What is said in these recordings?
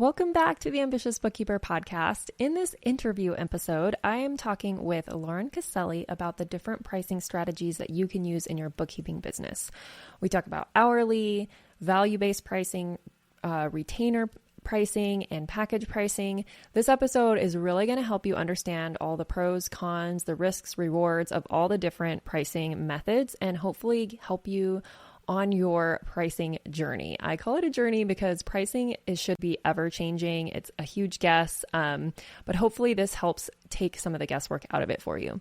Welcome back to the Ambitious Bookkeeper Podcast. In this interview episode, I am talking with Lauren Caselli about the different pricing strategies that you can use in your bookkeeping business. We talk about hourly, value-based pricing, retainer pricing, and package pricing. This episode is really going to help you understand all the pros, cons, the risks, rewards of all the different pricing methods, and hopefully help you on your pricing journey. I call it a journey because pricing should be ever changing. It's a huge guess, but hopefully this helps take some of the guesswork out of it for you.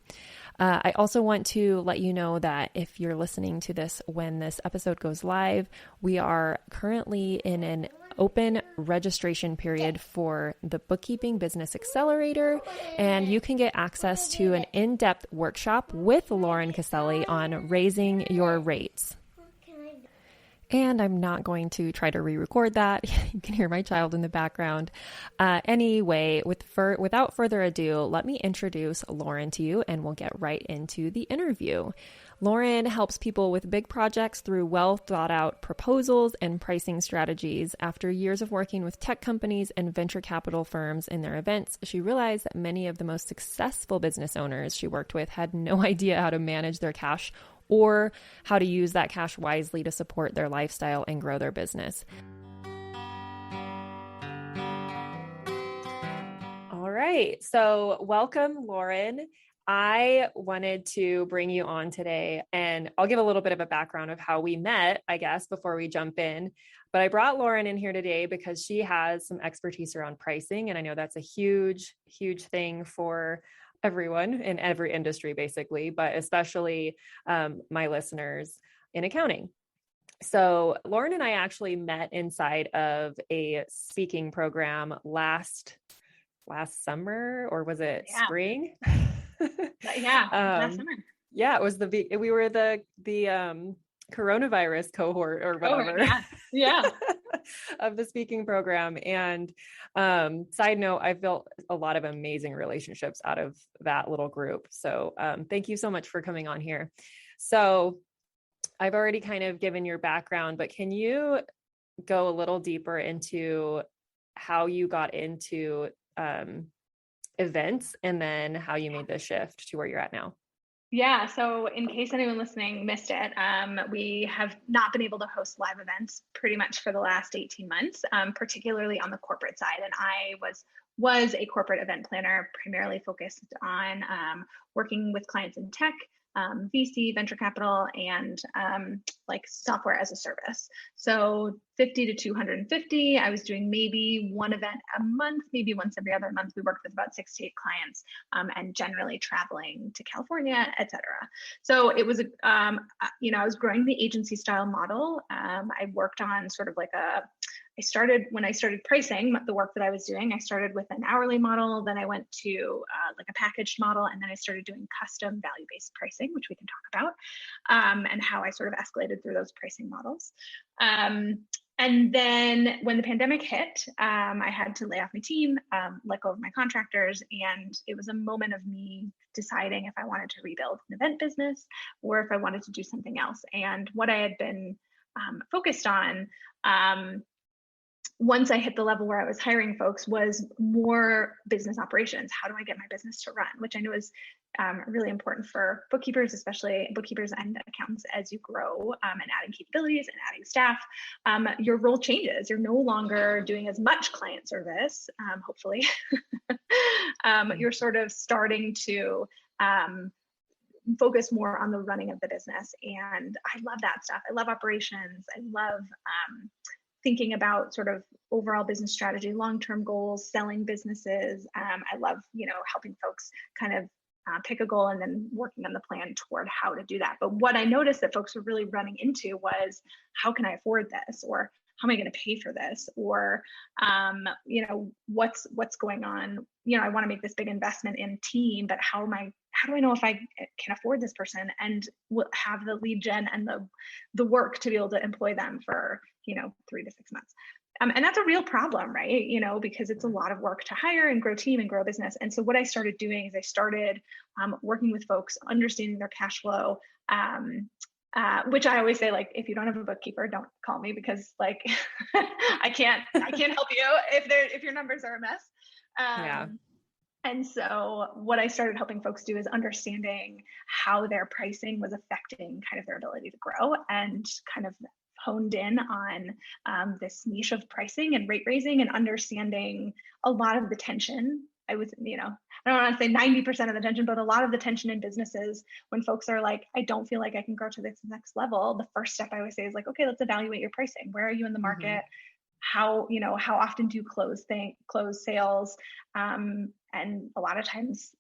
I also want to let you know that if you're listening to this when this episode goes live, we are currently in an open registration period for the Bookkeeping Business Accelerator, and you can get access to an in-depth workshop with Lauren Caselli on raising your rates. And I'm not going to try to re-record that. You can hear my child in the background. Anyway, without further ado, let me introduce Lauren to you and we'll get right into the interview. Lauren helps people with big projects through well thought out proposals and pricing strategies. After years of working with tech companies and venture capital firms in their events, she realized that many of the most successful business owners she worked with had no idea how to manage their cash or how to use that cash wisely to support their lifestyle and grow their business. All right. So welcome, Lauren. I wanted to bring you on today, and I'll give a little bit of a background of how we met, I guess, before we jump in. But I brought Lauren in here today because she has some expertise around pricing. And I know that's a huge, huge thing for everyone in every industry, basically, but especially my listeners in accounting. So Lauren and I actually met inside of a speaking program last summer, or was it spring? Last summer. Yeah, it was we were the coronavirus cohort or whatever. Of the speaking program. And side note, I built a lot of amazing relationships out of that little group. So thank you so much for coming on here. So I've already kind of given your background, but can you go a little deeper into how you got into events and then how you made the shift to where you're at now? Yeah. So in case anyone listening missed it, we have not been able to host live events pretty much for the last 18 months, particularly on the corporate side. And I was a corporate event planner, primarily focused on working with clients in tech, VC, venture capital, and like software as a service. So 50 to 250, I was doing maybe one event a month, maybe once every other month. We worked with about 6 to 8 clients, and generally traveling to California, et cetera. So it was, I was growing the agency style model. I worked on sort of like when I started pricing the work that I was doing, I started with an hourly model, then I went to like a packaged model, and then I started doing custom value-based pricing, which we can talk about, and how I sort of escalated through those pricing models. And then when the pandemic hit, I had to lay off my team, let go of my contractors, and it was a moment of me deciding if I wanted to rebuild an event business or if I wanted to do something else. And what I had been focused on, once I hit the level where I was hiring folks, was more business operations. How do I get my business to run? Which I know is really important for bookkeepers, especially bookkeepers and accountants. As you grow and adding capabilities and adding staff, your role changes. You're no longer doing as much client service, hopefully. You're sort of starting to focus more on the running of the business. And I love that stuff. I love operations. I love thinking about sort of overall business strategy, long-term goals, selling businesses. I love, helping folks kind of pick a goal and then working on the plan toward how to do that. But what I noticed that folks were really running into was, how can I afford this? Or how am I going to pay for this? Or, what's going on? I want to make this big investment in team, but how do I know if I can afford this person and will have the lead gen and the work to be able to employ them for, 3 to 6 months. And that's a real problem, right? Because it's a lot of work to hire and grow team and grow business. And so what I started doing is I started working with folks, understanding their cash flow, which I always say, like, if you don't have a bookkeeper, don't call me, because like I can't help you if your numbers are a mess. Yeah. And so what I started helping folks do is understanding how their pricing was affecting kind of their ability to grow, and kind of honed in on this niche of pricing and rate raising, and understanding a lot of the tension. I don't want to say 90% of the tension, but a lot of the tension in businesses when folks are like, I don't feel like I can grow to this next level. The first step I always say is like, okay, let's evaluate your pricing. Where are you in the market? How often do you close sales? And a lot of times,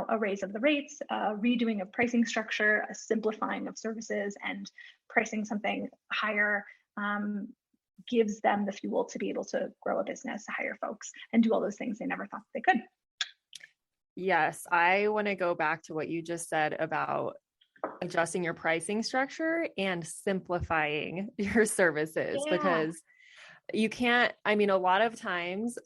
a raise of the rates, a redoing of pricing structure, a simplifying of services, and pricing something higher gives them the fuel to be able to grow a business, hire folks, and do all those things they never thought they could. Yes, I want to go back to what you just said about adjusting your pricing structure and simplifying your services, because you can't, a lot of times,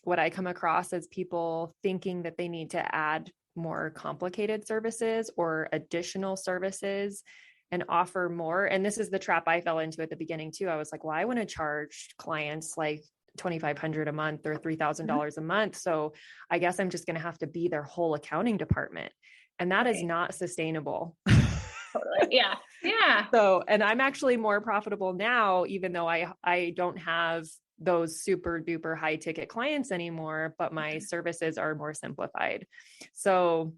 what I come across is people thinking that they need to add more complicated services or additional services and offer more. And this is the trap I fell into at the beginning too. I was like, well, I want to charge clients like $2,500 a month or $3,000 a month. So I guess I'm just going to have to be their whole accounting department. And that is not sustainable. Totally. Yeah. Yeah. So, and I'm actually more profitable now, even though I don't have those super duper high ticket clients anymore, but my services are more simplified. So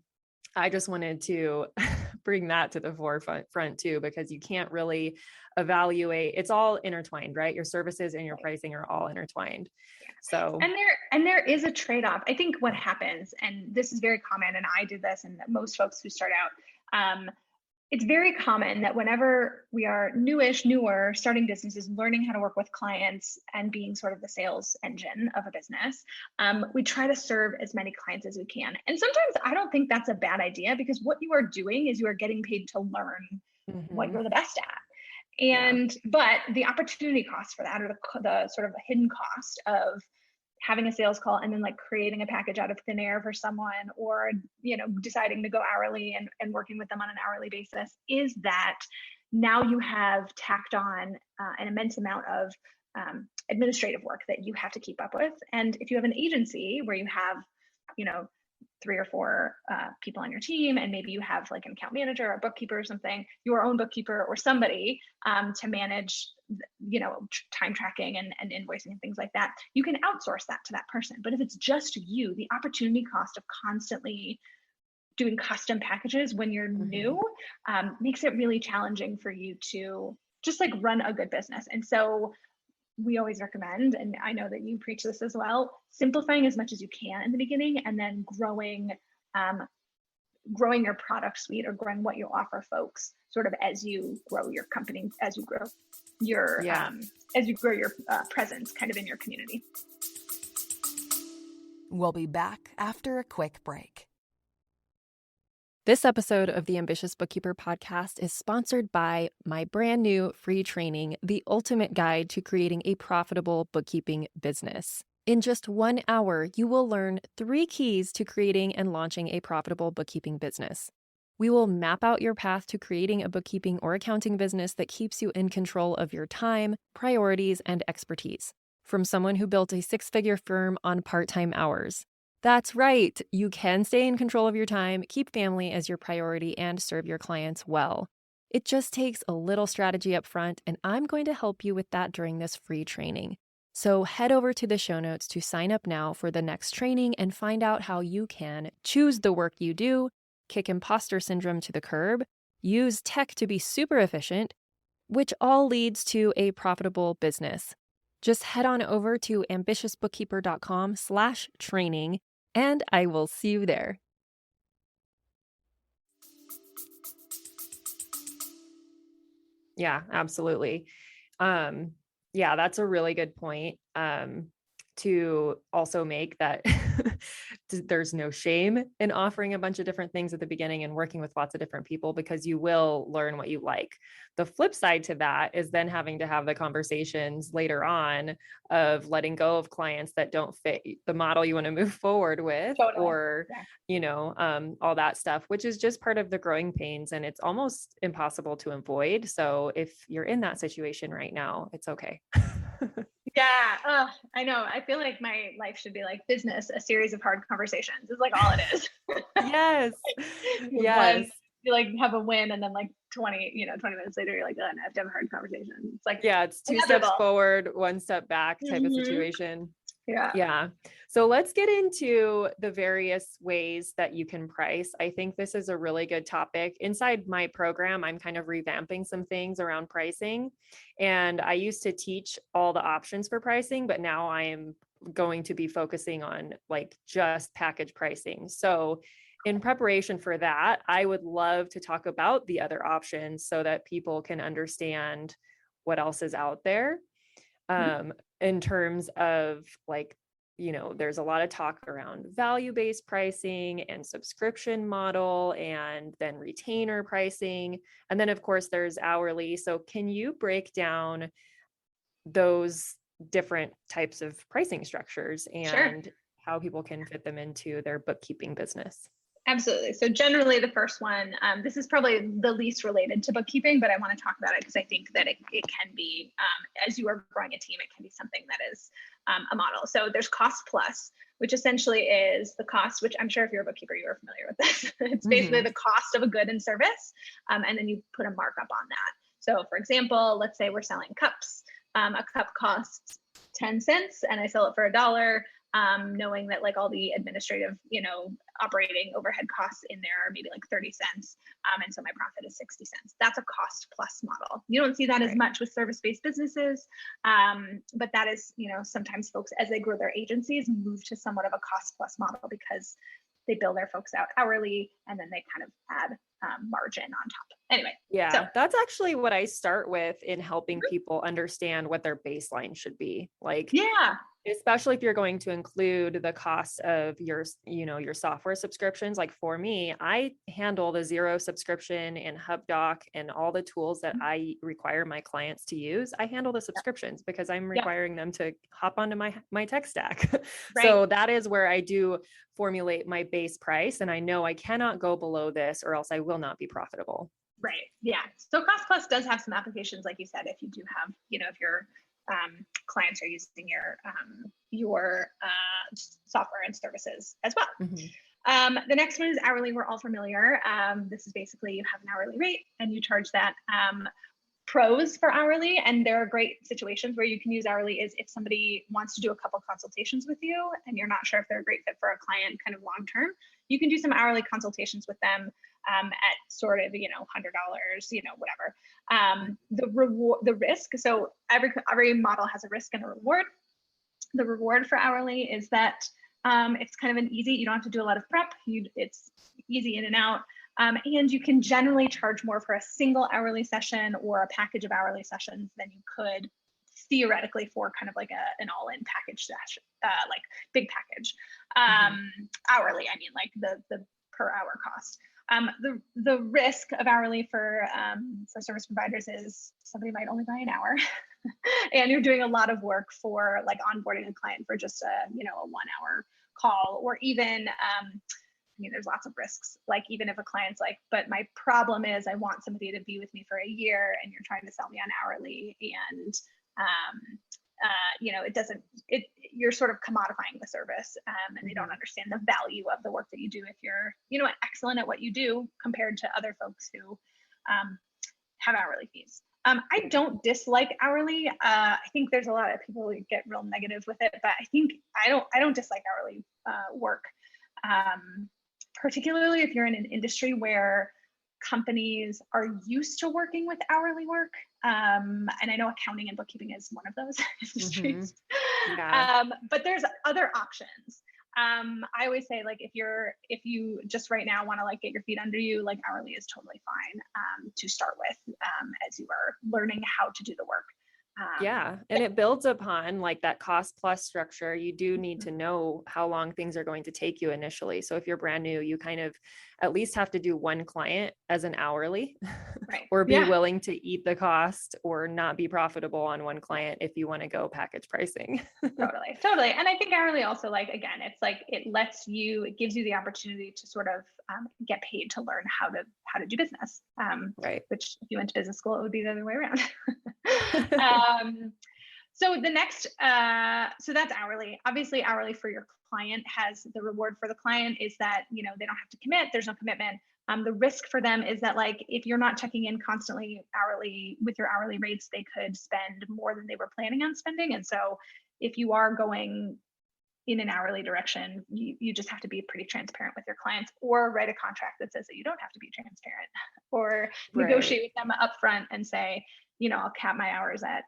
I just wanted to bring that to the forefront too, because you can't really evaluate. It's all intertwined, right? Your services and your pricing are all intertwined. So, and there is a trade-off. I think what happens, and this is very common, and I did this, and most folks who start out, it's very common that whenever we are newer, starting businesses, learning how to work with clients and being sort of the sales engine of a business, we try to serve as many clients as we can. And sometimes I don't think that's a bad idea, because what you are doing is you are getting paid to learn what you're the best at. And, but the opportunity cost for that, or the sort of hidden cost of having a sales call and then like creating a package out of thin air for someone, or, deciding to go hourly and working with them on an hourly basis, is that now you have tacked on an immense amount of administrative work that you have to keep up with. And if you have an agency where you have, 3 or 4 people on your team, and maybe you have like an account manager or a bookkeeper or something, your own bookkeeper or somebody to manage, time tracking and invoicing and things like that, you can outsource that to that person. But if it's just you, the opportunity cost of constantly doing custom packages when you're new makes it really challenging for you to just like run a good business. And so we always recommend, and I know that you preach this as well, simplifying as much as you can in the beginning, and then growing your product suite, or growing what you offer folks sort of as you grow your company, as you grow your presence kind of in your community. We'll be back after a quick break. This episode of the Ambitious Bookkeeper Podcast is sponsored by my brand new free training, The Ultimate Guide to Creating a Profitable Bookkeeping Business. In just 1 hour, you will learn 3 keys to creating and launching a profitable bookkeeping business. We will map out your path to creating a bookkeeping or accounting business that keeps you in control of your time, priorities, and expertise. From someone who built a 6-figure firm on part-time hours. That's right. You can stay in control of your time, keep family as your priority, and serve your clients well. It just takes a little strategy up front, and I'm going to help you with that during this free training. So head over to the show notes to sign up now for the next training and find out how you can choose the work you do, kick imposter syndrome to the curb, use tech to be super efficient, which all leads to a profitable business. Just head on over to ambitiousbookkeeper.com/training, and I will see you there. Yeah, absolutely. Yeah, that's a really good point. to also make that there's no shame in offering a bunch of different things at the beginning and working with lots of different people, because you will learn what you like. The flip side to that is then having to have the conversations later on of letting go of clients that don't fit the model you want to move forward with, Totally. or, all that stuff, which is just part of the growing pains, and it's almost impossible to avoid. So if you're in that situation right now, it's okay. Yeah. Oh, I know. I feel like my life should be like business, a series of hard conversations. It's like all it is. Yes. Yes. You like have a win, and then like 20 minutes later, you're like, oh, I have to have a hard conversation. It's like, it's 2 steps forward, 1 step back type of situation. Yeah. So let's get into the various ways that you can price. I think this is a really good topic. Inside my program, I'm kind of revamping some things around pricing. And I used to teach all the options for pricing, but now I am going to be focusing on like just package pricing. So in preparation for that, I would love to talk about the other options so that people can understand what else is out there. In terms of like, there's a lot of talk around value-based pricing and subscription model, and then retainer pricing. And then of course there's hourly. So can you break down those different types of pricing structures and how people can fit them into their bookkeeping business? Absolutely. So generally the first one, this is probably the least related to bookkeeping, but I want to talk about it because I think that it can be, as you are growing a team, it can be something that is a model. So there's cost plus, which essentially is the cost, which I'm sure if you're a bookkeeper, you are familiar with this. It's basically the cost of a good and service. And then you put a markup on that. So for example, let's say we're selling cups. A cup costs 10 cents and I sell it for $1. Knowing that like all the administrative, operating overhead costs in there are maybe like 30 cents. And so my profit is 60 cents. That's a cost plus model. You don't see that as much with service-based businesses. But that is, sometimes folks, as they grow their agencies, move to somewhat of a cost plus model because they bill their folks out hourly and then they kind of add margin on top. Anyway. Yeah, that's actually what I start with in helping people understand what their baseline should be. Like, especially if you're going to include the cost of your software subscriptions. Like for me, I handle the Xero subscription and HubDoc and all the tools that I require my clients to use. I handle the subscriptions because I'm requiring them to hop onto my tech stack. So that is where I do formulate my base price. And I know I cannot go below this or else I will not be profitable. Right. Yeah. So cost plus does have some applications, like you said, if you do have, if your clients are using your software and services as well. The next one is hourly. We're all familiar. This is basically you have an hourly rate and you charge that. Pros for hourly, and there are great situations where you can use hourly, is if somebody wants to do a couple consultations with you and you're not sure if they're a great fit for a client kind of long term, you can do some hourly consultations with them at sort of, $100, whatever. The risk. So every model has a risk and a reward. The reward for hourly is that it's kind of an easy, you don't have to do a lot of prep. It's easy in and out. And you can generally charge more for a single hourly session or a package of hourly sessions than you could theoretically for kind of like an all-in package session, like big package. Hourly, I mean, like the per hour cost. The risk of hourly for service providers is somebody might only buy an hour and you're doing a lot of work for like onboarding a client for just a 1 hour call, or even, there's lots of risks. Like even if a client's like, but my problem is I want somebody to be with me for a year and you're trying to sell me on hourly and, you're sort of commodifying the service and they don't understand the value of the work that you do if you're, excellent at what you do compared to other folks who have hourly fees. I don't dislike hourly. I think there's a lot of people who get real negative with it, but I think I don't dislike hourly work. Particularly if you're in an industry where companies are used to working with hourly work. And I know accounting and bookkeeping is one of those industries. But there's other options. I always say, like, if you just right now want to like get your feet under you, like hourly is totally fine to start with as you are learning how to do the work. Yeah. And it builds upon like that cost plus structure. You do need to know how long things are going to take you initially. So if you're brand new, you kind of at least have to do one client as an hourly Right. or be willing to eat the cost or not be profitable on one client if you want to go package pricing. Totally. And I think hourly also, like, again, it's like, it gives you the opportunity to sort of get paid to learn how to do business. Right. Which if you went to business school, it would be the other way around. So the next, so that's hourly. Obviously, hourly for your client has the reward for the client is that, they don't have to commit. There's no commitment. The risk for them is that, like, if you're not checking in constantly hourly with your hourly rates, they could spend more than they were planning on spending. And so if you are going in an hourly direction, you just have to be pretty transparent with your clients, or write a contract that says that you don't have to be transparent, or negotiate with them upfront and say, I'll cap my hours at,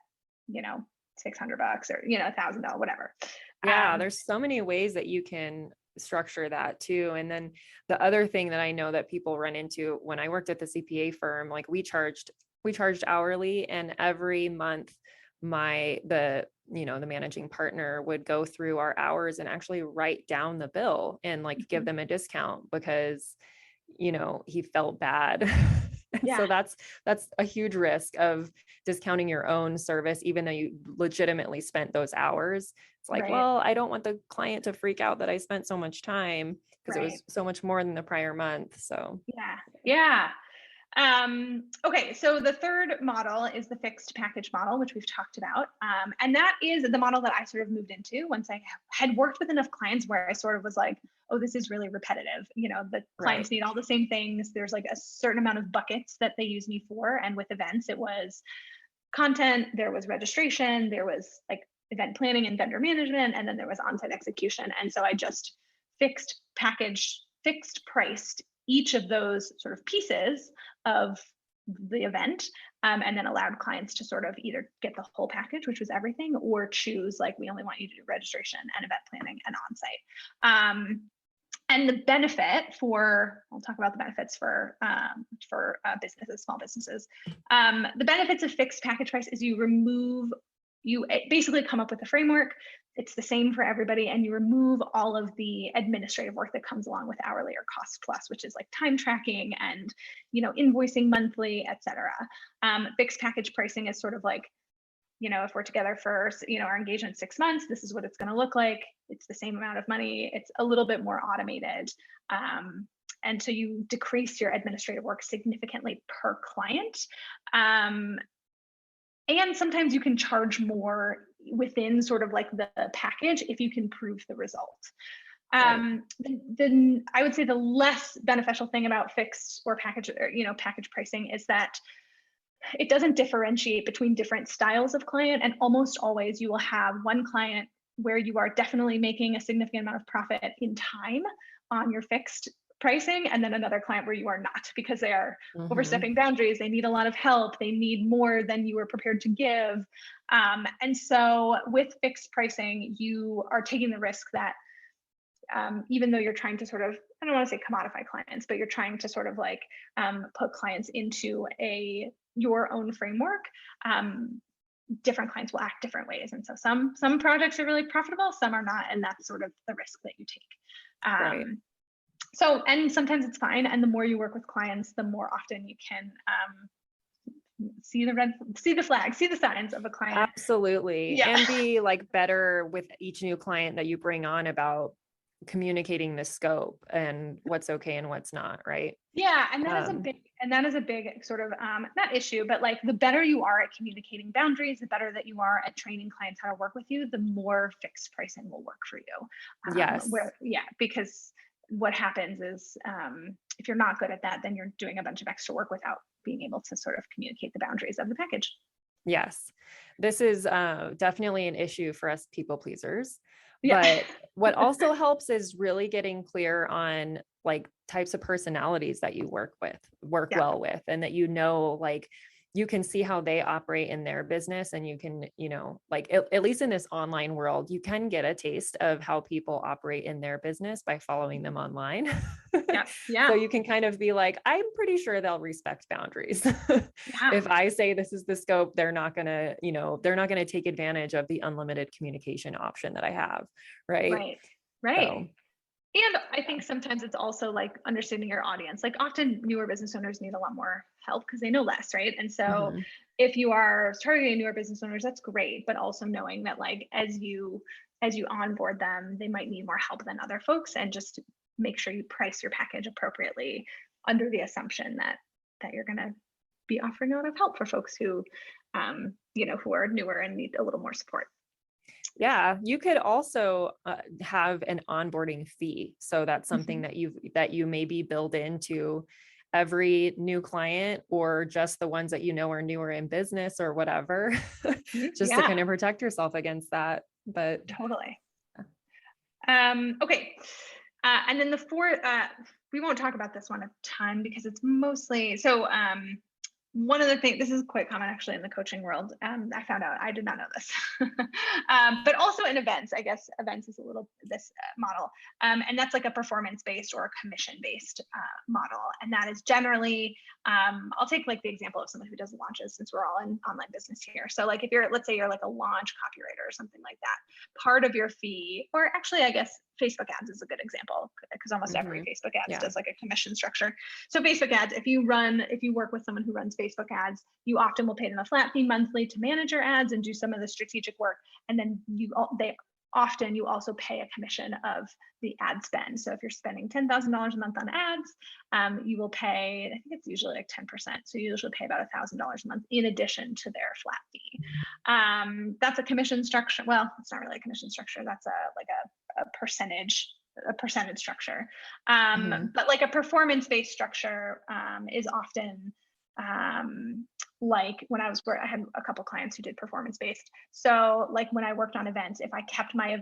$600 or, $1,000, whatever. Yeah. There's so many ways that you can structure that too. And then the other thing that I know that people run into when I worked at the CPA firm, like we charged hourly, and every month the managing partner would go through our hours and actually write down the bill and like give them a discount because, he felt bad. Yeah. So that's a huge risk of discounting your own service, even though you legitimately spent those hours. It's like, well, I don't want the client to freak out that I spent so much time because it was so much more than the prior month. So yeah. Okay, so the third model is the fixed package model, which we've talked about. And that is the model that I sort of moved into once I had worked with enough clients where I sort of was like, oh, this is really repetitive. The clients need all the same things. There's like a certain amount of buckets that they use me for. And with events, it was content, there was registration, there was like event planning and vendor management, and then there was on-site execution. And so I just fixed priced each of those sort of pieces of the event, and then allowed clients to sort of either get the whole package, which was everything, or choose like, we only want you to do registration and event planning and on-site. And the benefit I'll talk about the benefits for businesses, small businesses. The benefits of fixed package price is you basically come up with a framework. It's the same for everybody, and you remove all of the administrative work that comes along with hourly or cost plus, which is like time tracking and, invoicing monthly, et cetera. Fixed package pricing is sort of like, if we're together for, our engagement 6 months, this is what it's going to look like. It's the same amount of money. It's a little bit more automated. And so you decrease your administrative work significantly per client. And sometimes you can charge more within sort of like the package if you can prove the result. Then I would say the less beneficial thing about fixed or package pricing is that it doesn't differentiate between different styles of client. And almost always you will have one client where you are definitely making a significant amount of profit in time on your fixed pricing, and then another client where you are not, because they are overstepping boundaries. They need a lot of help. They need more than you are prepared to give. And so with fixed pricing, you are taking the risk that even though you're trying to sort of, I don't want to say commodify clients, but you're trying to sort of like put clients into your own framework, different clients will act different ways. And so some projects are really profitable, some are not. And that's sort of the risk that you take. So, and sometimes it's fine. And the more you work with clients, the more often you can see the flag, see the signs of a client. Absolutely. Yeah. And be like better with each new client that you bring on about communicating the scope and what's okay and what's not, right? Yeah. And that is a big sort of not issue, but like the better you are at communicating boundaries, the better that you are at training clients how to work with you, the more fixed pricing will work for you. Yes. Because what happens is if you're not good at that, then you're doing a bunch of extra work without being able to sort of communicate the boundaries of the package. Yes. This is definitely an issue for us people pleasers. Yeah. But what also helps is really getting clear on like types of personalities that you work well with, and that, like you can see how they operate in their business, and you can, like at least in this online world, you can get a taste of how people operate in their business by following them online. Yeah. Yeah. So you can kind of be like, I'm pretty sure they'll respect boundaries. Yeah. If I say this is the scope, they're not going to take advantage of the unlimited communication option that I have. Right. Right. So, and I think sometimes it's also like understanding your audience. Like often newer business owners need a lot more help because they know less, right? And so if you are targeting newer business owners, that's great. But also knowing that like as you onboard them, they might need more help than other folks, and just make sure you price your package appropriately under the assumption that you're going to be offering a lot of help for folks who who are newer and need a little more support. Yeah, you could also have an onboarding fee. So that's something that you maybe build into every new client, or just the ones that are newer in business or whatever, just to kind of protect yourself against that. But totally. Okay. And then the fourth, we won't talk about this one a ton because it's mostly, so one of the things, this is quite common actually in the coaching world. I found out, I did not know this, but also in events, I guess events is a little, this model. And that's like a performance-based or a commission-based model. And that is generally, I'll take like the example of someone who does launches, since we're all in online business here. So like if let's say you're like a launch copywriter or something like that, part of your fee, or actually I guess Facebook ads is a good example because almost every Facebook ads does like a commission structure. So Facebook ads, if you work with someone who runs Facebook ads, you often will pay them a flat fee monthly to manage your ads and do some of the strategic work. And then you also pay a commission of the ad spend. So if you're spending $10,000 a month on ads, you will pay, I think it's usually like 10%. So you usually pay about $1,000 a month in addition to their flat fee. That's a commission structure. Well, it's not really a commission structure. That's a percentage structure. But like a performance-based structure is often like when I had a couple clients who did performance-based. So like when I worked on events, if I kept my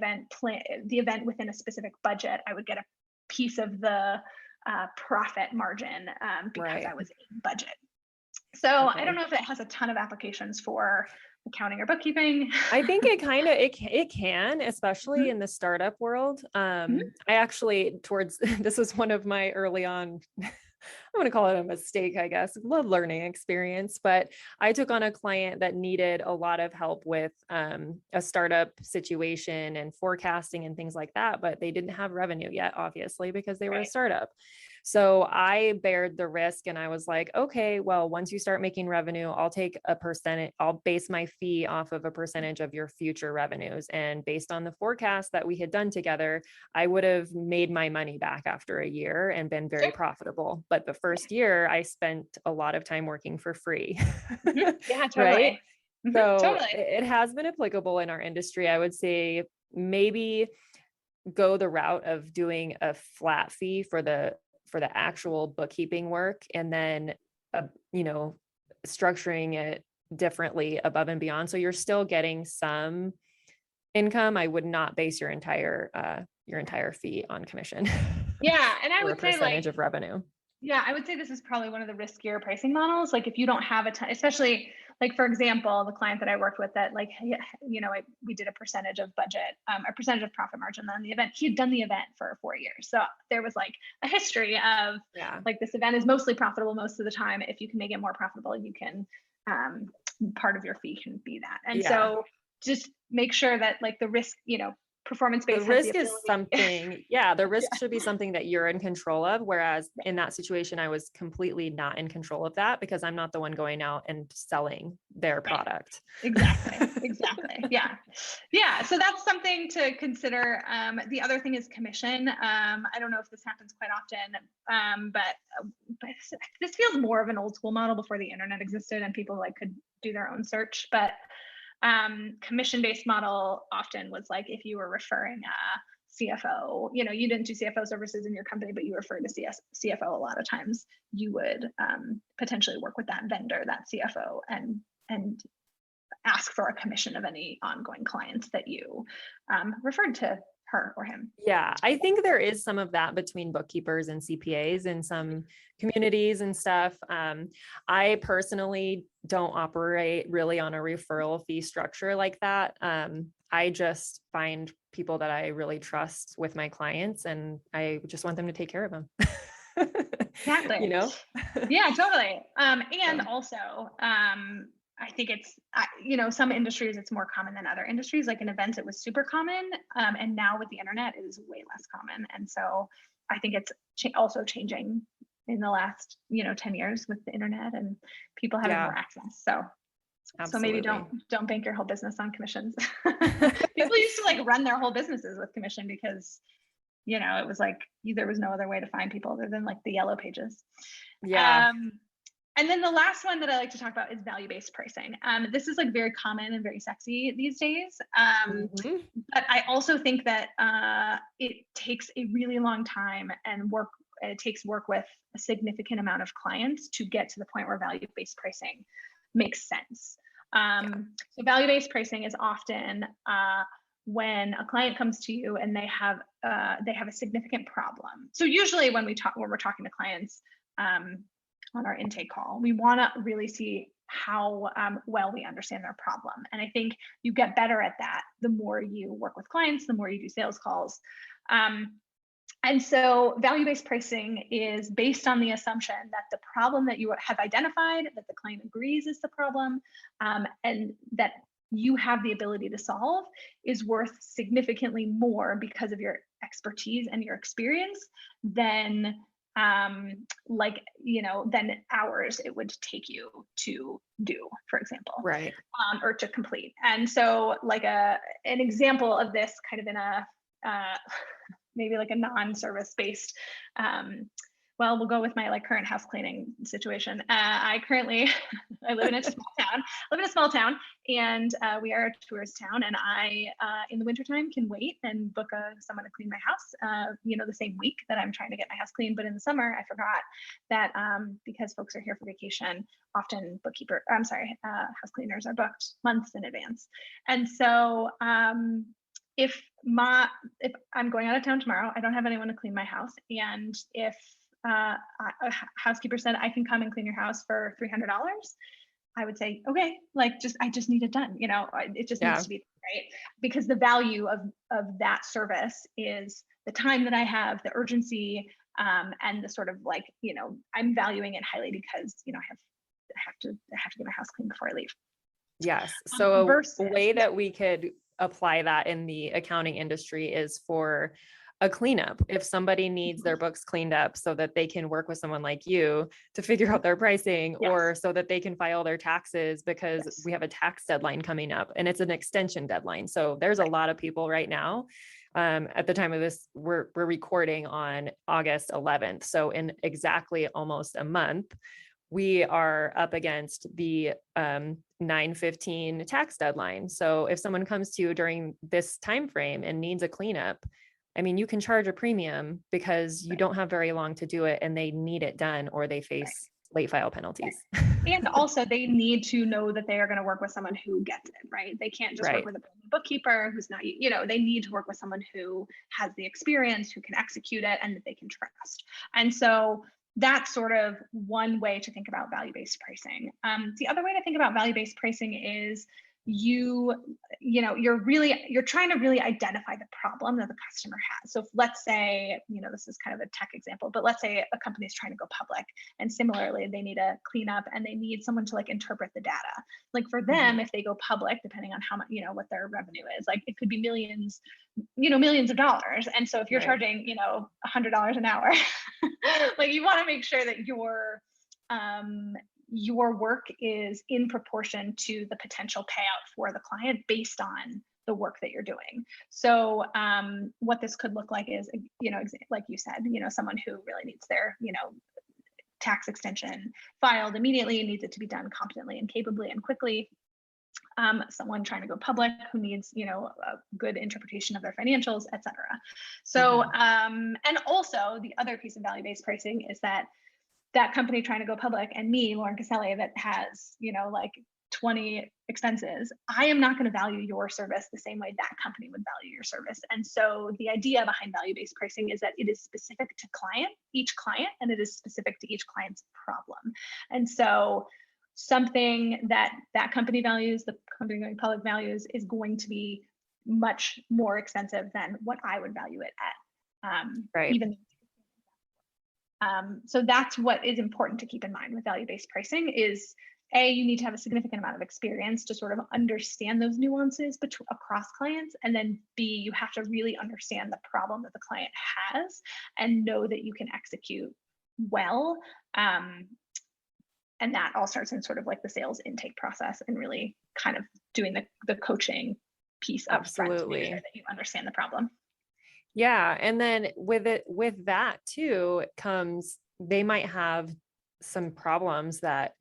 the event within a specific budget, I would get a piece of the profit margin because I was in budget. So I don't know if it has a ton of applications for accounting or bookkeeping. I think it can, especially in the startup world. I actually this was one of my early on, I'm going to call it a mistake, I guess, a learning experience, but I took on a client that needed a lot of help with a startup situation and forecasting and things like that, but they didn't have revenue yet, obviously, because they were a startup. So I bared the risk and I was like, okay, well, once you start making revenue, I'll take a percentage, I'll base my fee off of a percentage of your future revenues. And based on the forecast that we had done together, I would have made my money back after a year and been very profitable. But the first year I spent a lot of time working for free. Yeah, totally. Right? So it has been applicable in our industry. I would say maybe go the route of doing a flat fee for the actual bookkeeping work, and then, structuring it differently above and beyond. So you're still getting some income. I would not base your entire fee on commission. Yeah. And I would say percentage of revenue. Yeah, I would say this is probably one of the riskier pricing models. Like if you don't have a ton, especially like, for example, the client that I worked with that we did a percentage of budget, a percentage of profit margin on the event. He had done the event for 4 years. So there was like a history of like, this event is mostly profitable most of the time. If you can make it more profitable, you can, part of your fee can be that. And so just make sure that like the risk, performance-based. The risk is something, the risk should be something that you're in control of. Whereas in that situation, I was completely not in control of that because I'm not the one going out and selling their product. Exactly. Yeah. So that's something to consider. The other thing is commission. I don't know if this happens quite often, but this feels more of an old school model before the internet existed and people like could do their own search. But commission-based model often was like if you were referring a CFO, you didn't do CFO services in your company, but you referred to CFO a lot of times, you would potentially work with that vendor, that CFO, and ask for a commission of any ongoing clients that you referred to her or him. Yeah, I think there is some of that between bookkeepers and CPAs in some communities and stuff. I personally don't operate really on a referral fee structure like that. I just find people that I really trust with my clients, and I just want them to take care of them. Exactly. You know? Yeah, totally. And Yeah. also, I think it's, some industries it's more common than other industries. Like in events, it was super common. And now with the internet, it is way less common. And so I think it's also changing in the last, 10 years with the internet and people having Yeah, more access. So maybe absolutely. don't bank your whole business on commissions. People used to like run their whole businesses with commission because, it was like there was no other way to find people other than like the yellow pages. Yeah. And then the last one that I like to talk about is value-based pricing. This is like very common and very sexy these days. Mhm. But I also think that it takes a really long time and it takes work with a significant amount of clients to get to the point where value-based pricing makes sense. So value-based pricing is often when a client comes to you and they have a significant problem. So usually when we're talking to clients on our intake call, we want to really see how well we understand their problem. And I think you get better at that the more you work with clients, the more you do sales calls. And so value-based pricing is based on the assumption that the problem that you have identified, that the client agrees is the problem, and that you have the ability to solve is worth significantly more because of your expertise and your experience than than hours it would take you to do, for example, Right. or to complete. And so like an example of this kind of in a maybe like a non-service based well, we'll go with my like current house cleaning situation. I live in a small town, and we are a tourist town. And I, in the wintertime, can wait and book someone to clean my house, the same week that I'm trying to get my house clean. But in the summer, I forgot that because folks are here for vacation, often house cleaners are booked months in advance. And so if I'm going out of town tomorrow, I don't have anyone to clean my house, and if a housekeeper said I can come and clean your house for $300, I would say, okay, I just need it done. It just needs to be right, because the value of that service is the time that I have, the urgency, and the sort of I'm valuing it highly because I have to get my house clean before I leave. Yes. So a way that yeah. we could apply that in the accounting industry is for a cleanup. If somebody needs their books cleaned up so that they can work with someone like you to figure out their pricing, Yes. or so that they can file their taxes because Yes. we have a tax deadline coming up and it's an extension deadline. So there's a lot of people right now. At the time of this, we're recording on August 11th. So in exactly almost a month, we are up against the 9/15 tax deadline. So if someone comes to you during this time frame and needs a cleanup, I mean, you can charge a premium because you don't have very long to do it and they need it done, or they face late file penalties. And also they need to know that they are going to work with someone who gets it, right? They can't just work with a bookkeeper who's not, they need to work with someone who has the experience, who can execute it, and that they can trust. And so that's sort of one way to think about value-based pricing. The other way to think about value-based pricing is you're trying to really identify the problem that the customer has. So let's say, this is kind of a tech example, but let's say a company is trying to go public, and similarly, they need a cleanup and they need someone to interpret the data. Like for them, if they go public, depending on how much, what their revenue is, it could be millions of dollars. And so if you're charging, $100 an hour, you want to make sure that your work is in proportion to the potential payout for the client based on the work that you're doing. So what this could look like is, like you said, someone who really needs their, tax extension filed immediately, needs it to be done competently and capably and quickly. Someone trying to go public who needs, a good interpretation of their financials, et cetera. So, and also the other piece of value-based pricing is that company trying to go public and me, Lauren Caselli, that has, 20 expenses, I am not going to value your service the same way that company would value your service. And so the idea behind value-based pricing is that it is specific to each client, and it is specific to each client's problem. And so something that company values, the company going public values, is going to be much more expensive than what I would value it at. Right. So that's what is important to keep in mind with value-based pricing is you need to have a significant amount of experience to sort of understand those nuances across clients. And then B, you have to really understand the problem that the client has and know that you can execute well. And that all starts in sort of like the sales intake process and really kind of doing the coaching piece up front to make sure that you understand the problem. Yeah. And then with that too, comes, they might have some problems that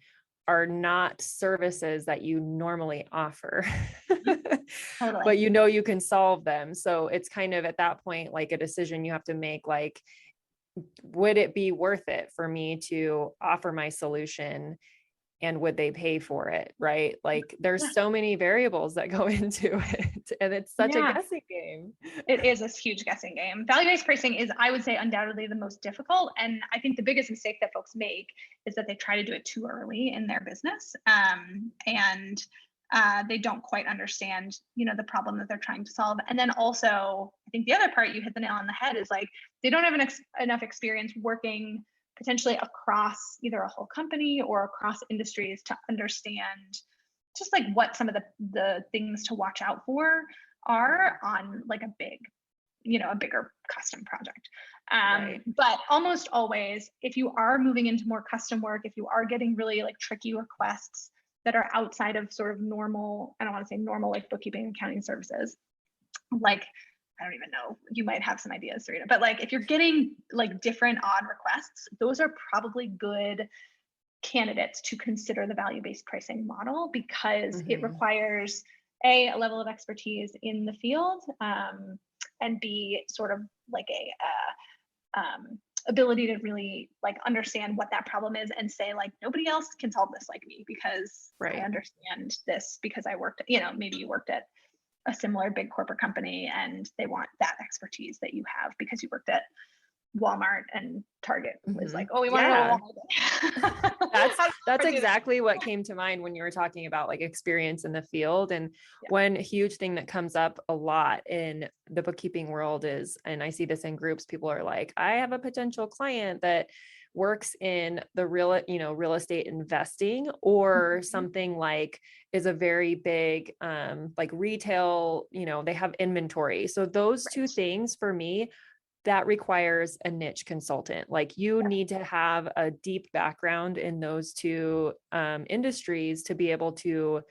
are not services that you normally offer, Totally. but you can solve them. So it's kind of at that point, like a decision you have to make, like, would it be worth it for me to offer my solution, and would they pay for it? Right. Like there's so many variables that go into it, and it's such a guessing game. It is a huge guessing game. Value-based pricing is, I would say, undoubtedly the most difficult. And I think the biggest mistake that folks make is that they try to do it too early in their business. And they don't quite understand, the problem that they're trying to solve. And then also, I think the other part, you hit the nail on the head, is like, they don't have enough experience working potentially across either a whole company or across industries to understand just like what some of the things to watch out for are on like a bigger custom project. Right. But almost always, if you are moving into more custom work, if you are getting really like tricky requests that are outside of sort of normal, I don't want to say normal, like bookkeeping and accounting services, like, I don't even know, you might have some ideas, Serena, but like if you're getting like different odd requests, those are probably good candidates to consider the value-based pricing model, because it requires a level of expertise in the field, and B, sort of like a ability to really like understand what that problem is and say like, nobody else can solve this like me, because I understand this, because I worked, maybe you worked at a similar big corporate company and they want that expertise that you have because you worked at Walmart, and Target was like, oh, we want to know what Walmart. That's exactly what came to mind when you were talking about like experience in the field. And one huge thing that comes up a lot in the bookkeeping world is, and I see this in groups, people are like, I have a potential client that works in the real estate investing, or something like is a very big, like retail, they have inventory. So those two things for me, that requires a niche consultant. Like you need to have a deep background in those two industries to be able to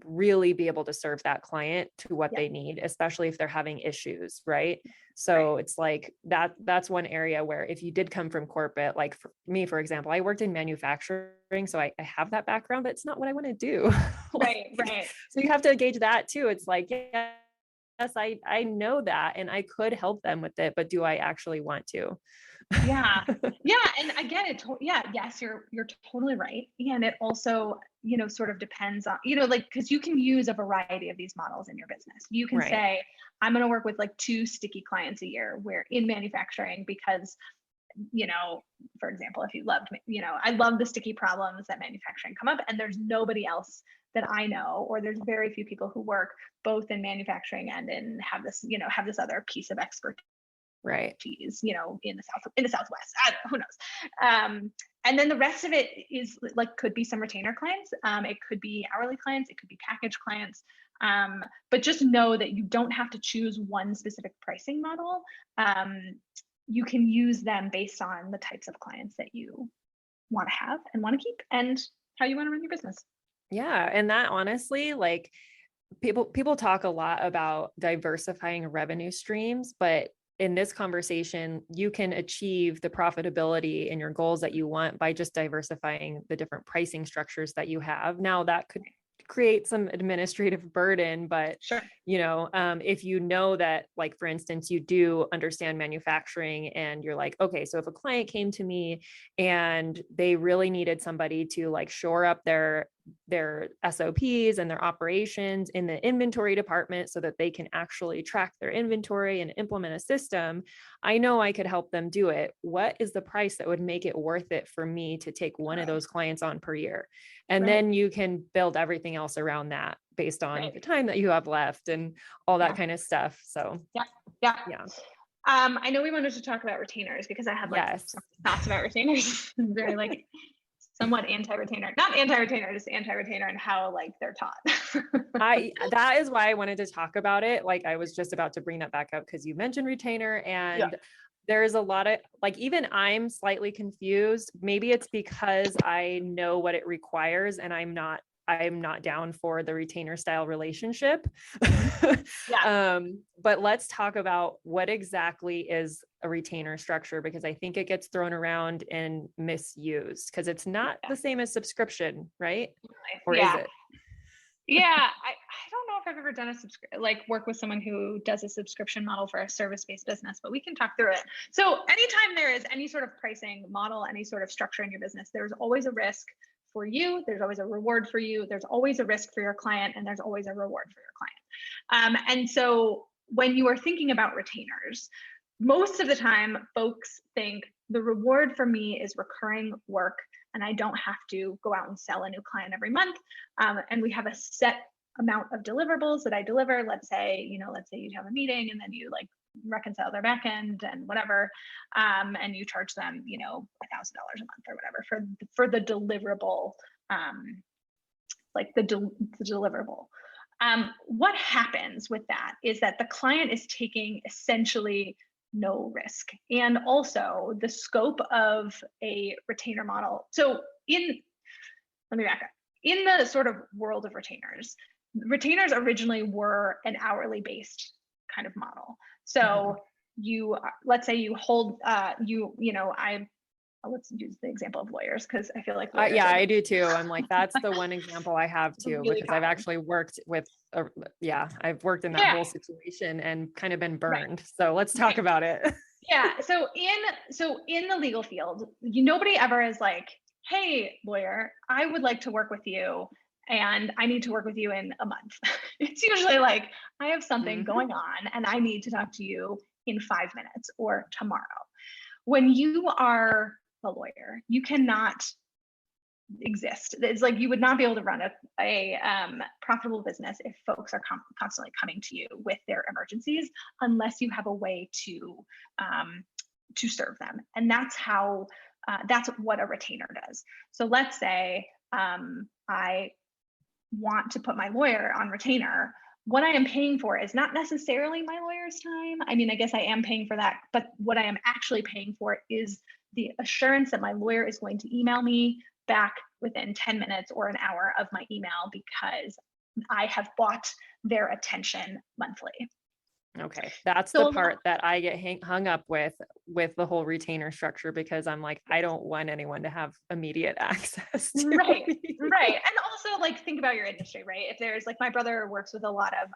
really be able to serve that client to what they need, especially if they're having issues. Right. So it's like that's one area where if you did come from corporate, like for me, for example, I worked in manufacturing, so I have that background, but it's not what I want to do. Right. So you have to gauge that too. It's like, yes, I know that, and I could help them with it, but do I actually want to? Yeah. And again, yes, you're totally right. And it also, sort of depends on, like, because you can use a variety of these models in your business. You can say, I'm going to work with like 2 sticky clients a year, where in manufacturing, because, for example, if you loved, I love the sticky problems that manufacturing come up, and there's nobody else that I know, or there's very few people who work both in manufacturing and have this other piece of expertise, in the Southwest. Who knows? And then the rest of it is like, could be some retainer clients. It could be hourly clients. It could be package clients. But just know that you don't have to choose one specific pricing model. You can use them based on the types of clients that you want to have and want to keep, and how you want to run your business. Yeah. And that honestly, like people talk a lot about diversifying revenue streams, but in this conversation, you can achieve the profitability and your goals that you want by just diversifying the different pricing structures that you have. Now that could create some administrative burden, but if you know that, like, for instance, you do understand manufacturing and you're like, okay, so if a client came to me and they really needed somebody to like shore up their their SOPs and their operations in the inventory department so that they can actually track their inventory and implement a system, I know I could help them do it. What is the price that would make it worth it for me to take one of those clients on per year? And then you can build everything else around that based on the time that you have left and all that kind of stuff. So yeah. I know we wanted to talk about retainers because I had some thoughts about retainers. Very like somewhat anti-retainer, not anti-retainer, just anti-retainer and how like they're taught. That is why I wanted to talk about it. Like I was just about to bring that back up because you mentioned retainer and there's a lot of like, even I'm slightly confused. Maybe it's because I know what it requires and I'm not down for the retainer style relationship. But let's talk about what exactly is a retainer structure, because I think it gets thrown around and misused because it's not the same as subscription, right? Or is it? I don't know if I've ever done work with someone who does a subscription model for a service-based business, but we can talk through it. So anytime there is any sort of pricing model, any sort of structure in your business, there's always a risk for you. There's always a reward for you. There's always a risk for your client, and there's always a reward for your client. And so when you are thinking about retainers, most of the time folks think the reward for me is recurring work and I don't have to go out and sell a new client every month. And we have a set amount of deliverables that I deliver. Let's say you have a meeting and then you like reconcile their back end and whatever, and you charge them, $1,000 a month or whatever for the deliverable, the deliverable. What happens with that is that the client is taking essentially no risk, and also the scope of a retainer model. So let me back up. In the sort of world of retainers originally were an hourly based kind of model. So let's say you hold, let's use the example of lawyers because I feel like I do too. I'm like, that's the one example I have too, really because common. I've actually worked with, I've worked in that whole situation and kind of been burned. So let's talk about it. So in the legal field, nobody ever is like, hey, lawyer, I would like to work with you and I need to work with you in a month. It's usually like, I have something going on and I need to talk to you in 5 minutes or tomorrow. When you are a lawyer, you cannot exist. It's like you would not be able to run a profitable business if folks are constantly coming to you with their emergencies unless you have a way to serve them. And that's what a retainer does. So let's say I want to put my lawyer on retainer. What I am paying for is not necessarily my lawyer's time. I mean, I guess I am paying for that, but what I am actually paying for is the assurance that my lawyer is going to email me back within 10 minutes or an hour of my email because I have bought their attention monthly. Okay. That's the part that I get hung up with the whole retainer structure, because I'm like, I don't want anyone to have immediate access to Right. me. Right. And also like, think about your industry, right? If there's like, my brother works with a lot of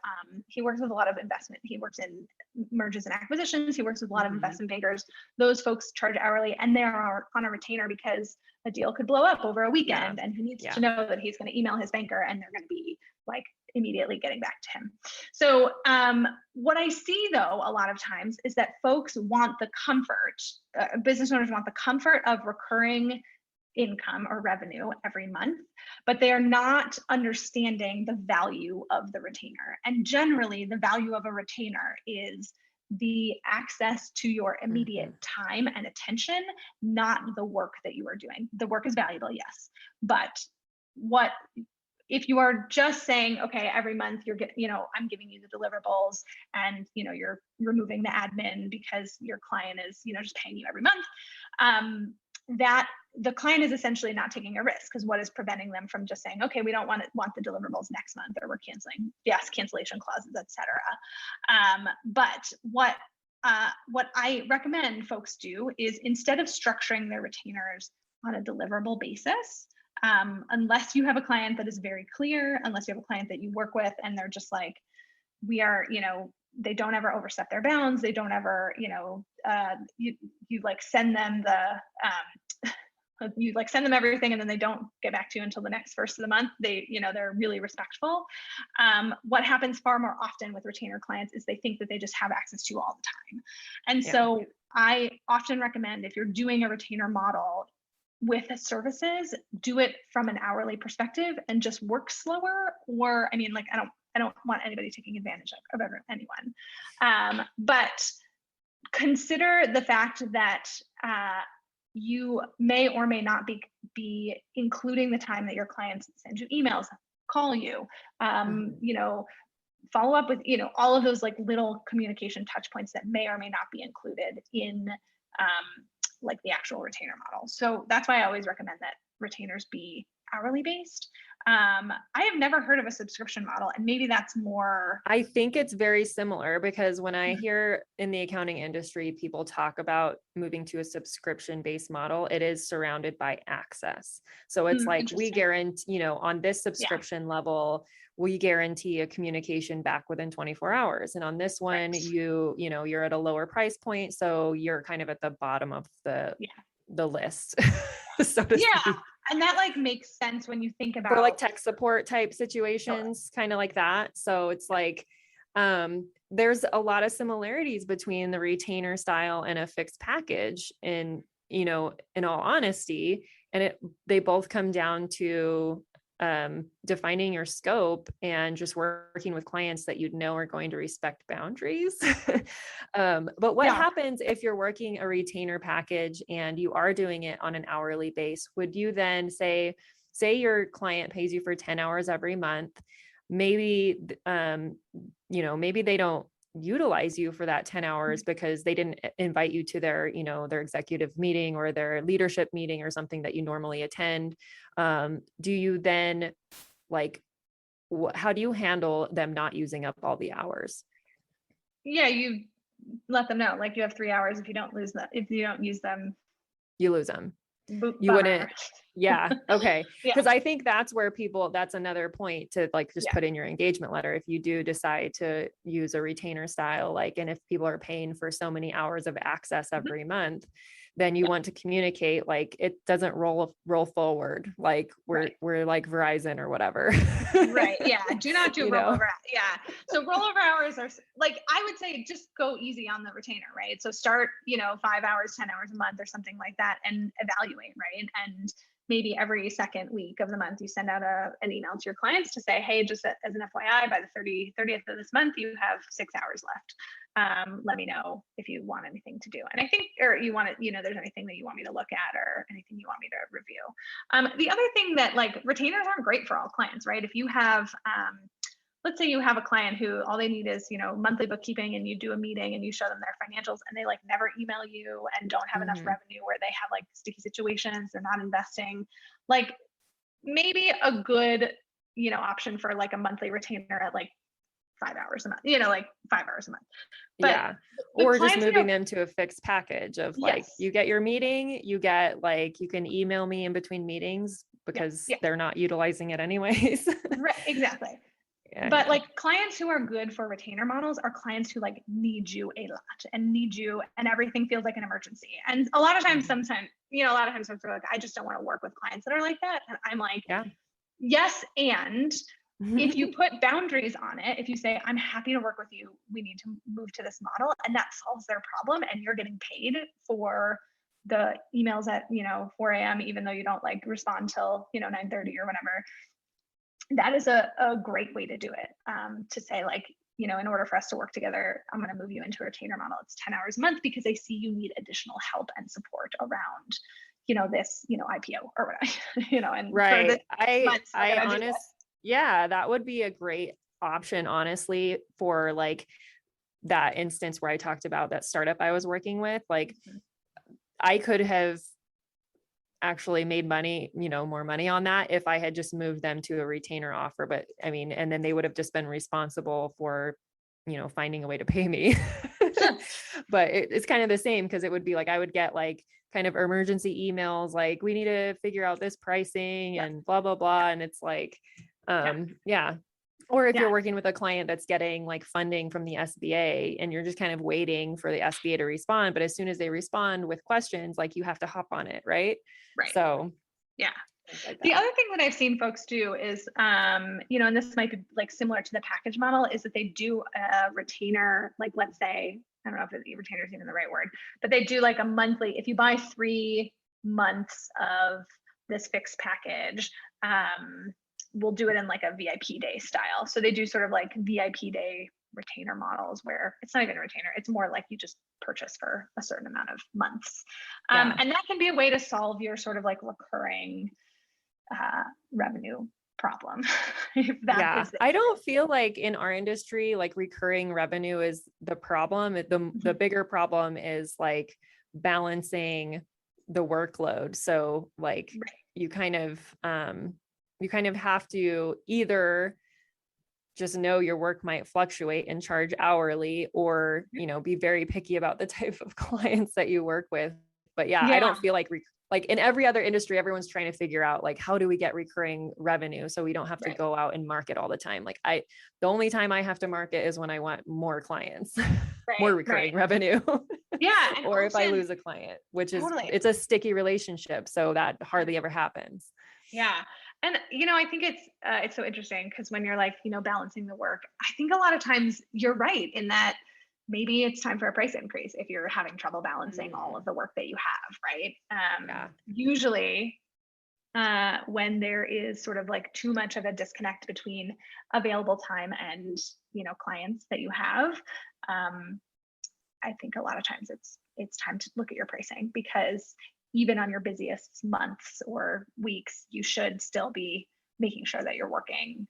investment. He works in mergers and acquisitions. He works with a lot of investment bankers. Those folks charge hourly and they are on a retainer because a deal could blow up over a weekend and he needs to know that he's going to email his banker and they're going to be like immediately getting back to him. So what I see though, a lot of times is that folks want the comfort, business owners want the comfort of recurring income or revenue every month, but they are not understanding the value of the retainer. And generally the value of a retainer is the access to your immediate time and attention, not the work that you are doing. The work is valuable, yes, but if you are just saying, okay, every month I'm giving you the deliverables and, you're removing the admin because your client is, just paying you every month, that the client is essentially not taking a risk, because what is preventing them from just saying, okay, we don't want the deliverables next month, or we're canceling, cancellation clauses, etc. But what I recommend folks do is, instead of structuring their retainers on a deliverable basis, unless you have a client that is very clear, unless you have a client that you work with and they're just like, we are, they don't ever overstep their bounds. They don't ever, you like send them the, you like send them everything and then they don't get back to you until the next first of the month, they're really respectful. What happens far more often with retainer clients is they think that they just have access to you all the time. And so I often recommend, if you're doing a retainer model with services, do it from an hourly perspective and just work slower. Or, I mean, like, I don't want anybody taking advantage of anyone. But consider the fact that you may or may not be including the time that your clients send you emails, call you, follow up with, all of those like little communication touch points that may or may not be included in like the actual retainer model. So that's why I always recommend that retainers be hourly based. I have never heard of a subscription model, and maybe that's more. I think it's very similar, because when I hear in the accounting industry, people talk about moving to a subscription based model, it is surrounded by access. So it's like, we guarantee, on this subscription level, we guarantee a communication back within 24 hours. And on this one, you're at a lower price point. So you're kind of at the bottom of the list. So to speak. And that like makes sense when you think about, or like tech support type situations, kind of like that. So it's like, there's a lot of similarities between the retainer style and a fixed package, and, in all honesty, and they both come down to defining your scope and just working with clients that are going to respect boundaries. But what happens if you're working a retainer package and you are doing it on an hourly base? Would you then say your client pays you for 10 hours every month? Maybe, maybe they don't utilize you for that 10 hours because they didn't invite you to their, their executive meeting or their leadership meeting or something that you normally attend. Do you then how do you handle them not using up all the hours? Yeah, you let them know, like, you have 3 hours. If you don't use them, you lose them. You wouldn't. Yeah. Okay. Because I think that's where that's another point to just put in your engagement letter. If you do decide to use a retainer style, and if people are paying for so many hours of access every month, then you want to communicate, it doesn't roll forward. We're like Verizon or whatever. Right. Yeah. Do not do rollover. Yeah. So rollover hours are I would say just go easy on the retainer, right? So start, 5 hours, 10 hours a month or something like that, and evaluate, right? And maybe every second week of the month, you send out an email to your clients to say, hey, just as an FYI, by the 30th of this month, you have 6 hours left. Let me know if you want anything to do. And I think, or you want to, there's anything that you want me to look at or anything you want me to review. The other thing that retainers aren't great for all clients, right? If you have, let's say you have a client who all they need is, monthly bookkeeping, and you do a meeting and you show them their financials and they never email you and don't have enough revenue, where they have sticky situations, they're not investing, maybe a good, option for a monthly retainer at 5 hours a month, 5 hours a month. But or just moving them to a fixed package of you get your meeting, you get you can email me in between meetings because they're not utilizing it anyways. Right, exactly. Yeah, but clients who are good for retainer models are clients who need you a lot and need you, and everything feels like an emergency. And a lot of times, folks are I just don't want to work with clients that are like that. And I'm yes. And if you put boundaries on it, if you say, I'm happy to work with you, we need to move to this model, and that solves their problem, and you're getting paid for the emails at 4 a.m. even though you don't respond till 9:30 or whatever, that is a great way to do it. To say in order for us to work together, I'm going to move you into a retainer model. It's 10 hours a month because I see you need additional help and support around this IPO or whatever. And right. I honestly. Yeah, that would be a great option, honestly, for that instance where I talked about that startup I was working with. I could have actually made money, more money on that if I had just moved them to a retainer offer. But I mean, and then they would have just been responsible for, finding a way to pay me. But it's kind of the same, because it would be I would get kind of emergency emails, we need to figure out this pricing and blah, blah, blah. And it's Or if Yeah. you're working with a client that's getting like funding from the SBA and you're just kind of waiting for the SBA to respond, but as soon as they respond with questions, like you have to hop on it. Right. Right. So yeah. like The that. other thing that I've seen folks do is, and this might be like similar to the package model, is that they do a retainer, like let's say, I don't know if retainer is even the right word, but they do like a monthly, if you buy 3 months of this fixed package, we'll do it in like a VIP day style. So they do sort of like VIP day retainer models where it's not even a retainer. It's more like you just purchase for a certain amount of months. Yeah. And that can be a way to solve your sort of like recurring revenue problem. If that is I don't feel like in our industry, like recurring revenue is the problem. The bigger problem is like balancing the workload. So like Right. you kind of have to either just know your work might fluctuate and charge hourly, or, be very picky about the type of clients that you work with. But I don't feel like in every other industry, everyone's trying to figure out like, how do we get recurring revenue so we don't have to Right. go out and market all the time? Like the only time I have to market is when I want more clients, more recurring revenue. Yeah. Or if I lose a client, which is, Totally. it's a sticky relationship. So that hardly ever happens. Yeah. And, I think it's so interesting because when you're like, balancing the work, I think a lot of times you're right in that maybe it's time for a price increase if you're having trouble balancing all of the work that you have, right? Usually when there is sort of like too much of a disconnect between available time and, clients that you have, I think a lot of times it's time to look at your pricing, because even on your busiest months or weeks, you should still be making sure that you're working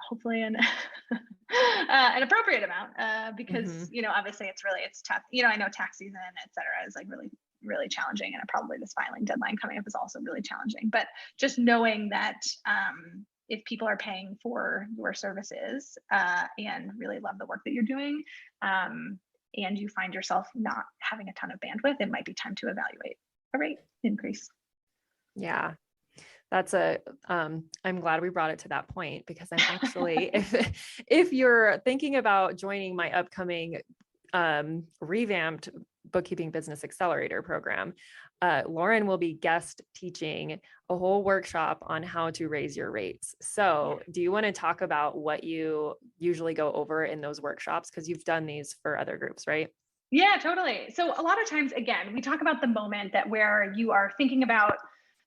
hopefully an appropriate amount, because obviously it's tough. I know tax season, et cetera, is like really, really challenging, and probably this filing deadline coming up is also really challenging. But just knowing that if people are paying for your services and really love the work that you're doing, and you find yourself not having a ton of bandwidth, it might be time to evaluate a rate increase. Yeah. That's I'm glad we brought it to that point, because I'm actually, if you're thinking about joining my upcoming revamped Bookkeeping Business Accelerator program, Lauren will be guest teaching a whole workshop on how to raise your rates. So do you want to talk about what you usually go over in those workshops? Because you've done these for other groups, right? Yeah, totally. So a lot of times, again, we talk about the moment that where you are thinking about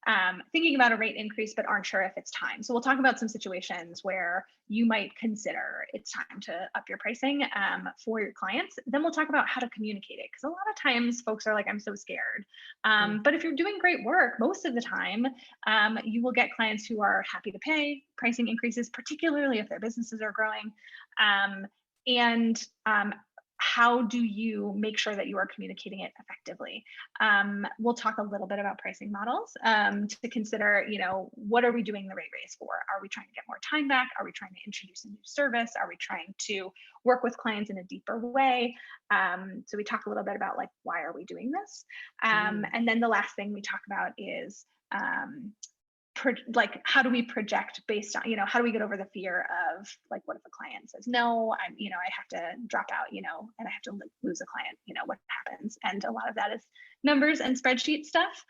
a rate increase, but aren't sure if it's time. So we'll talk about some situations where you might consider it's time to up your pricing for your clients. Then we'll talk about how to communicate it, because a lot of times folks are like, I'm so scared. But if you're doing great work, most of the time, you will get clients who are happy to pay pricing increases, particularly if their businesses are growing. How do you make sure that you are communicating it effectively? We'll talk a little bit about pricing models to consider, what are we doing the rate raise for? Are we trying to get more time back? Are we trying to introduce a new service? Are we trying to work with clients in a deeper way? So we talk a little bit about like, why are we doing this? And then the last thing we talk about is like, how do we project based on, how do we get over the fear of like, what if a client says no, I have to drop out, and I have to lose a client, what happens? And a lot of that is numbers and spreadsheet stuff.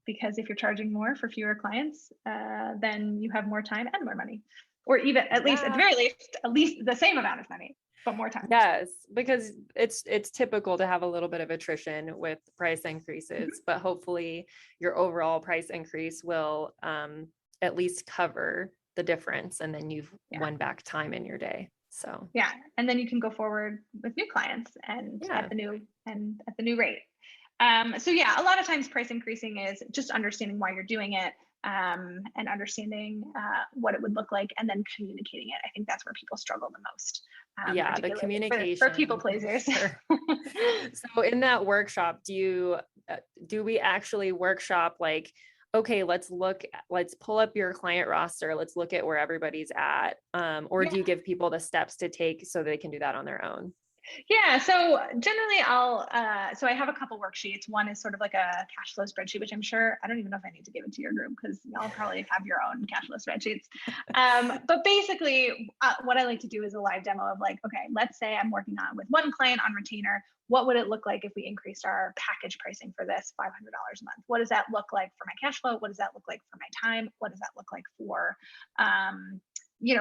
Because if you're charging more for fewer clients, then you have more time and more money, or even at the very least the same amount of money, but more time. Yes, because it's typical to have a little bit of attrition with price increases, but hopefully your overall price increase will at least cover the difference, and then you've won back time in your day. So and then you can go forward with new clients and at the new rate. So a lot of times price increasing is just understanding why you're doing it, and understanding what it would look like, and then communicating it. I think that's where people struggle the most. The communication for people pleasers. Sure. So in that workshop, do we actually workshop like, okay, let's pull up your client roster. Let's look at where everybody's at. Or do you give people the steps to take so they can do that on their own? Yeah. So generally so I have a couple worksheets. One is sort of like a cash flow spreadsheet, which I'm sure, I don't even know if I need to give it to your group because y'all probably have your own cash flow spreadsheets. But basically what I like to do is a live demo of like, okay, let's say I'm working on with one client on retainer. What would it look like if we increased our package pricing for this $500 a month? What does that look like for my cash flow? What does that look like for my time? What does that look like for,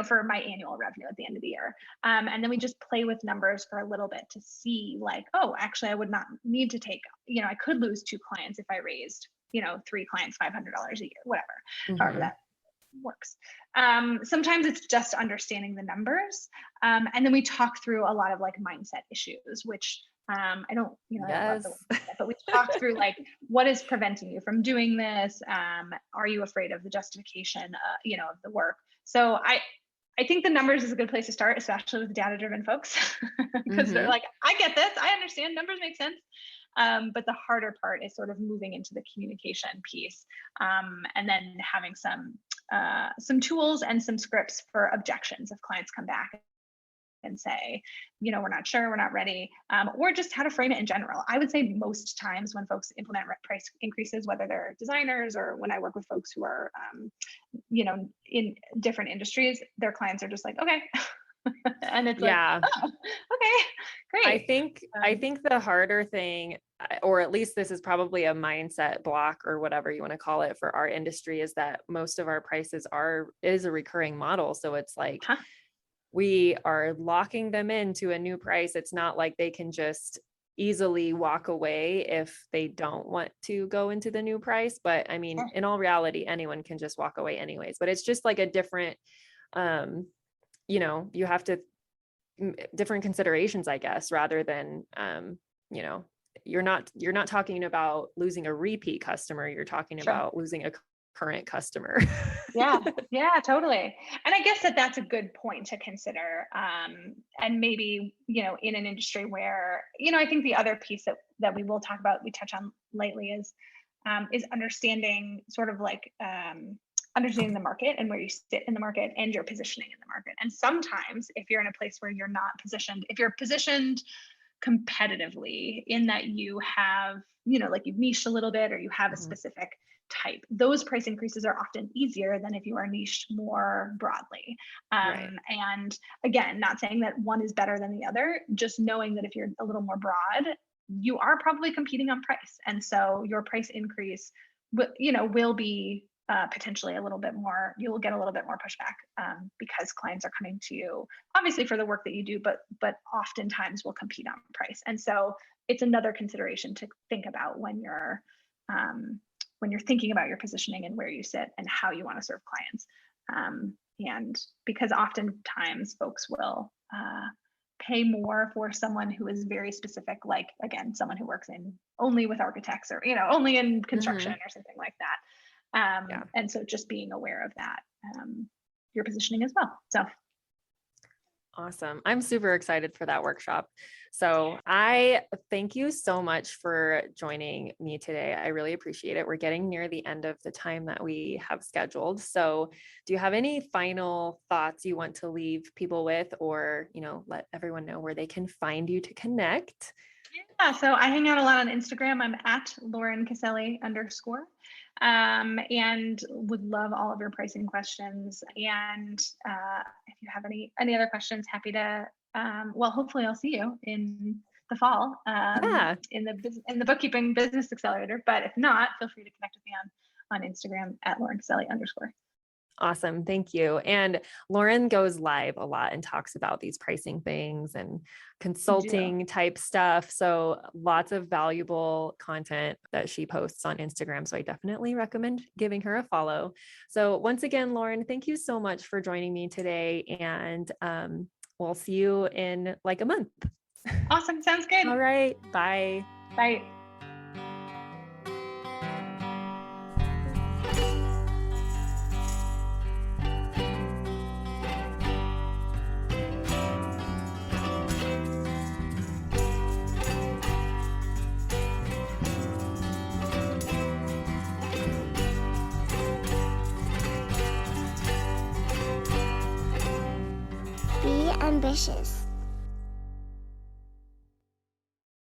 for my annual revenue at the end of the year? And then we just play with numbers for a little bit to see like, oh, actually, I would not need to take, I could lose 2 clients if I raised, 3 clients, $500 a year, whatever, however that works. Sometimes it's just understanding the numbers. And then we talk through a lot of like mindset issues, which I don't, I love the mindset, but we talk through like, what is preventing you from doing this? Are you afraid of the justification, of the work? So I think the numbers is a good place to start, especially with data-driven folks, because they're like, I get this, I understand, numbers make sense. But the harder part is sort of moving into the communication piece, and then having some tools and some scripts for objections if clients come back and say, we're not sure, we're not ready, or just how to frame it in general. I would say most times when folks implement price increases, whether they're degdesigners or when I work with folks who are, in different industries, their clients are just like, okay. And it's like, oh, okay, great. I think the harder thing, or at least this is probably a mindset block or whatever you want to call it for our industry, is that most of our prices is a recurring model. So it's like, we are locking them into a new price. It's not like they can just easily walk away if they don't want to go into the new price. But I mean, in all reality, anyone can just walk away anyways, but it's just like a different, you have to different considerations, I guess, rather than, you're not talking about losing a repeat customer. You're talking about losing a current customer. Yeah, totally. And I guess that's a good point to consider. And maybe, in an industry where, I think the other piece that we will talk about, we touch on lately is understanding sort of like, understanding the market and where you sit in the market and your positioning in the market. And sometimes if you're in a place where you're not positioned, if you're positioned competitively in that you have, like you've niched a little bit or you have a specific type, those price increases are often easier than if you are niched more broadly. And again, not saying that one is better than the other, just knowing that if you're a little more broad, you are probably competing on price. And so your price increase, will be potentially a little bit more, you will get a little bit more pushback because clients are coming to you, obviously for the work that you do, but oftentimes will compete on price. And so it's another consideration to think about when you're thinking about your positioning and where you sit and how you want to serve clients. And because oftentimes folks will pay more for someone who is very specific, like, again, someone who works only with architects or, only in construction or something like that. And so just being aware of that, your positioning as well. So. Awesome. I'm super excited for that workshop. So I thank you so much for joining me today. I really appreciate it. We're getting near the end of the time that we have scheduled. So do you have any final thoughts you want to leave people with, or, let everyone know where they can find you to connect? Yeah. So I hang out a lot on Instagram. I'm at Lauren Caselli _ and would love all of your pricing questions. And if you have any other questions, happy to, hopefully I'll see you in the fall in the Bookkeeping Business Accelerator. But if not, feel free to connect with me on Instagram at Lauren Caselli _ Awesome. Thank you. And Lauren goes live a lot and talks about these pricing things and consulting type stuff. So lots of valuable content that she posts on Instagram. So I definitely recommend giving her a follow. So once again, Lauren, thank you so much for joining me today. And we'll see you in like a month. Awesome. Sounds good. All right. Bye. Bye. Be ambitious.